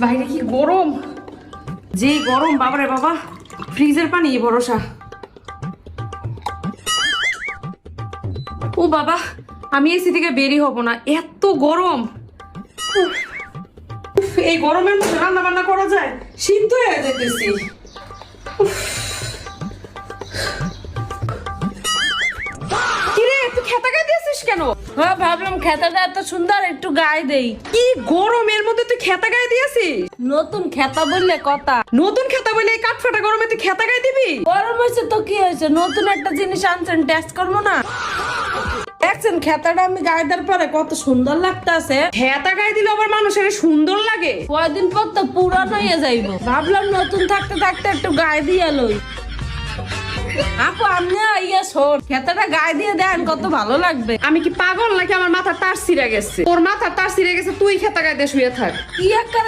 বাইরে কি গরম, যে গরম বাবারে বাবা, ফ্রিজের পানি ভরসা। ও বাবা, আমি এসি থেকে বেরি হব না, এত গরম। এই গরমের মধ্যে রান্না বান্না করা যায়? সিদ্ধ হয়ে যেতেছি। কিরে তুই খেতা গায়ে দিয়েছিস কেন? হ্যাঁ, ভাবলাম খেতাটা এত সুন্দর, একটু গায়ে দেই। কি গরমের মধ্যে তুই খেতা গায়ে দিয়েছিস? নতুন খেতা বললে কথা। নতুন খেতা বলে এই কাঠফাটা গরমে তুই খেতা গায়ে দিবি? গরম হয়েছে তো কি হয়েছে, নতুন একটা জিনিস আনছেন, টেস্ট করবো না? দেখছেন খেতাটা আমি গায়ে দেওয়ার পরে কত সুন্দর লাগতেছে। খেতা গায়ে দিলে আবার মানুষের সুন্দর লাগে? কয়দিন পর তো পুরান হয়ে যাইব, ভাবলাম নতুন থাকতে থাকতে একটু গায়ে দিয়ে লই। আপু আপনি শোন, খেতাটা গায়ে দিয়ে দেন, কত ভালো লাগবে। আমি কি পাগল নাকি? আমার মাথার তার ছিঁড়ে গেছে। তোর মাথার তার ছিঁড়ে গেছে, তুই খেতা গায়ে দিয়ে শুয়ে থাক। কি একটা